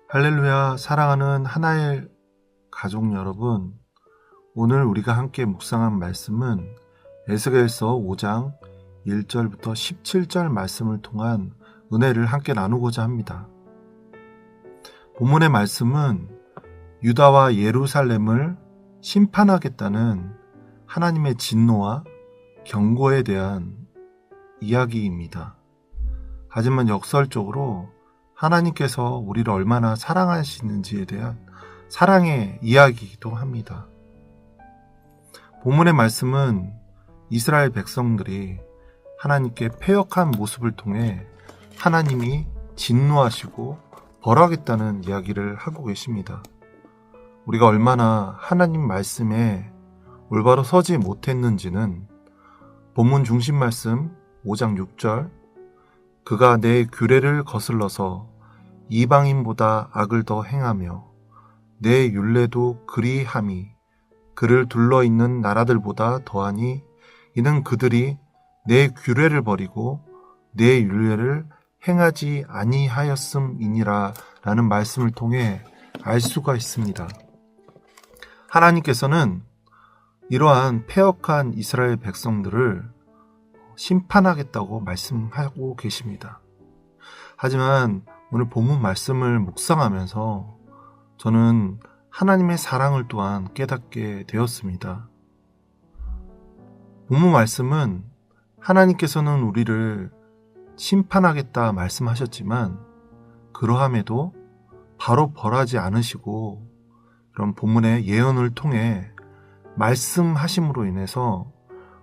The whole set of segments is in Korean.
할렐루야, 사랑하는 하나의 가족 여러분, 오늘 우리가 함께 묵상한 말씀은 에스겔서 5장 1절부터 17절 말씀을 통한 은혜를 함께 나누고자 합니다. 본문의 말씀은 유다와 예루살렘을 심판하겠다는 하나님의 진노와 경고에 대한 이야기입니다. 하지만 역설적으로 하나님께서 우리를 얼마나 사랑하시는지에 대한 사랑의 이야기이기도 합니다. 본문의 말씀은 이스라엘 백성들이 하나님께 패역한 모습을 통해 하나님이 진노하시고 벌하겠다는 이야기를 하고 계십니다. 우리가 얼마나 하나님 말씀에 올바로 서지 못했는지는 본문 중심 말씀 5장 6절, 그가 내 규례를 거슬러서 이방인보다 악을 더 행하며 내 율례도 그리함이 그를 둘러있는 나라들보다 더하니 이는 그들이 내 규례를 버리고 내 율례를 행하지 아니하였음이니라 라는 말씀을 통해 알 수가 있습니다. 하나님께서는 이러한 패역한 이스라엘 백성들을 심판하겠다고 말씀하고 계십니다. 하지만 오늘 본문 말씀을 묵상하면서 저는 하나님의 사랑을 또한 깨닫게 되었습니다. 본문 말씀은 하나님께서는 우리를 심판하겠다 말씀하셨지만 그러함에도 바로 벌하지 않으시고 그런 본문의 예언을 통해 말씀하심으로 인해서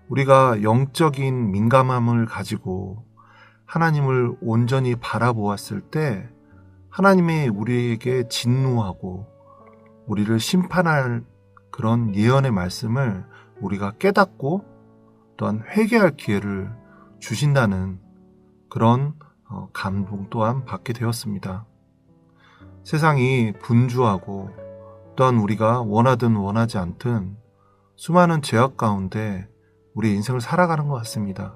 우리가 영적인 민감함을 가지고 하나님을 온전히 바라보았을 때 하나님의 우리에게 진노하고 우리를 심판할 그런 예언의 말씀을 우리가 깨닫고 또한 회개할 기회를 주신다는 그런 감동 또한 받게 되었습니다. 세상이 분주하고 또한 우리가 원하든 원하지 않든 수많은 죄악 가운데 우리의 인생을 살아가는 것 같습니다.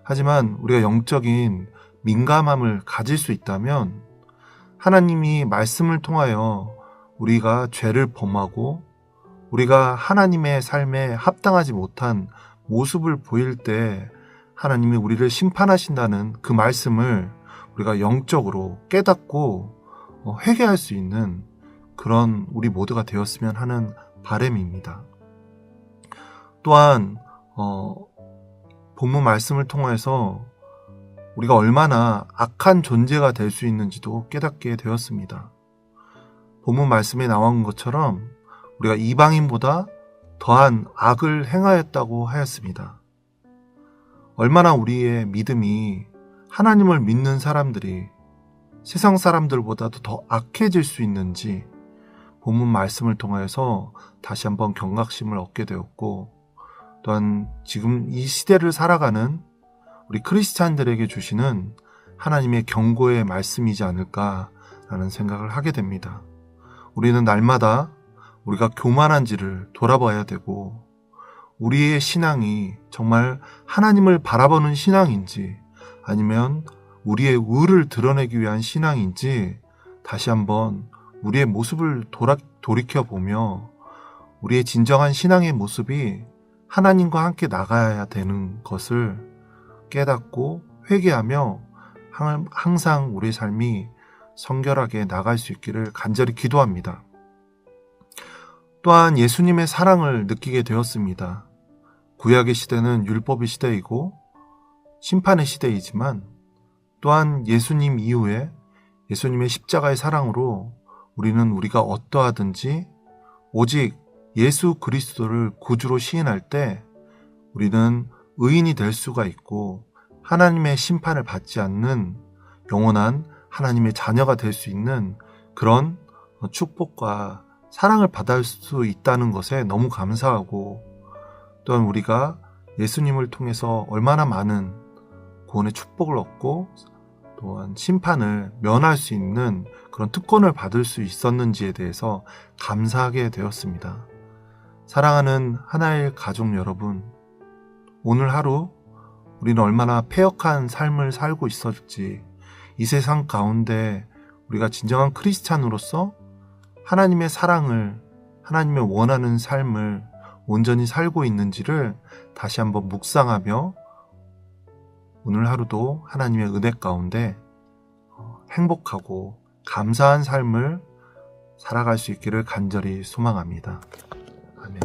하지만 우리가 영적인 민감함을 가질 수 있다면 하나님이 말씀을 통하여 우리가 죄를 범하고 우리가 하나님의 삶에 합당하지 못한 모습을 보일 때 하나님이 우리를 심판하신다는 그 말씀을 우리가 영적으로 깨닫고 회개할 수 있는 그런 우리 모두가 되었으면 하는 바람입니다. 또한 본문 말씀을 통해서 우리가 얼마나 악한 존재가 될 수 있는지도 깨닫게 되었습니다. 본문 말씀에 나온 것처럼 우리가 이방인보다 더한 악을 행하였다고 하였습니다. 얼마나 우리의 믿음이 하나님을 믿는 사람들이 세상 사람들보다도 더 악해질 수 있는지 본문 말씀을 통해서 다시 한번 경각심을 얻게 되었고 또한 지금 이 시대를 살아가는 우리 크리스찬들에게 주시는 하나님의 경고의 말씀이지 않을까라는 생각을 하게 됩니다. 우리는 날마다 우리가 교만한지를 돌아봐야 되고 우리의 신앙이 정말 하나님을 바라보는 신앙인지 아니면 우리의 의를 드러내기 위한 신앙인지 다시 한번 우리의 모습을 돌이켜보며 우리의 진정한 신앙의 모습이 하나님과 함께 나가야 되는 것을 깨닫고 회개하며 항상 우리의 삶이 성결하게 나갈 수 있기를 간절히 기도합니다. 또한 예수님의 사랑을 느끼게 되었습니다. 구약의 시대는 율법의 시대이고 심판의 시대이지만 또한 예수님 이후에 예수님의 십자가의 사랑으로 우리는 우리가 어떠하든지 오직 예수 그리스도를 구주로 시인할 때 우리는 의인이 될 수가 있고 하나님의 심판을 받지 않는 영원한 하나님의 자녀가 될 수 있는 그런 축복과 사랑을 받을 수 있다는 것에 너무 감사하고 또한 우리가 예수님을 통해서 얼마나 많은 구원의 축복을 얻고 또한 심판을 면할 수 있는 그런 특권을 받을 수 있었는지에 대해서 감사하게 되었습니다. 사랑하는 하나의 가족 여러분, 오늘 하루 우리는 얼마나 패역한 삶을 살고 있었지, 이 세상 가운데 우리가 진정한 크리스찬으로서 하나님의 사랑을, 하나님의 원하는 삶을 온전히 살고 있는지를 다시 한번 묵상하며 오늘 하루도 하나님의 은혜 가운데 행복하고 감사한 삶을 살아갈 수 있기를 간절히 소망합니다. 아멘.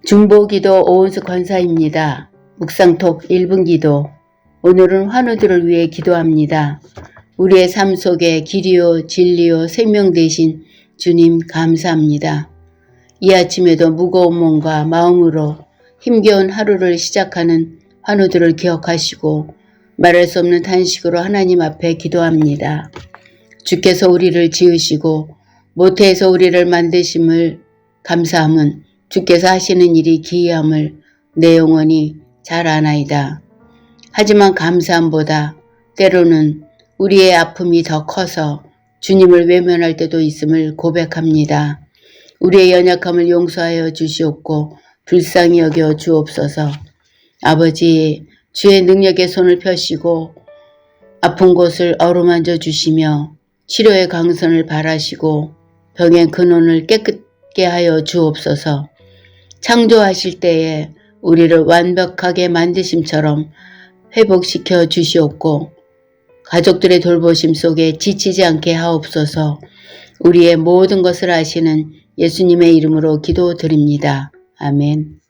중보기도 오은수 권사입니다. 묵상톡 1분 기도. 오늘은 환우들을 위해 기도합니다. 우리의 삶 속에 길이요 진리요 생명 되신 주님 감사합니다. 이 아침에도 무거운 몸과 마음으로 힘겨운 하루를 시작하는 환우들을 기억하시고 말할 수 없는 탄식으로 하나님 앞에 기도합니다. 주께서 우리를 지으시고 모태에서 우리를 만드심을 감사함은 주께서 하시는 일이 기이함을 내 영혼이 잘 아나이다. 하지만 감사함보다 때로는 우리의 아픔이 더 커서 주님을 외면할 때도 있음을 고백합니다. 우리의 연약함을 용서하여 주시옵고 불쌍히 여겨 주옵소서. 아버지, 주의 능력의 손을 펴시고 아픈 곳을 어루만져 주시며 치료의 강선을 바라시고 병의 근원을 깨끗게 하여 주옵소서. 창조하실 때에 우리를 완벽하게 만드심처럼 회복시켜 주시옵고 가족들의 돌보심 속에 지치지 않게 하옵소서. 우리의 모든 것을 아시는 예수님의 이름으로 기도드립니다. 아멘.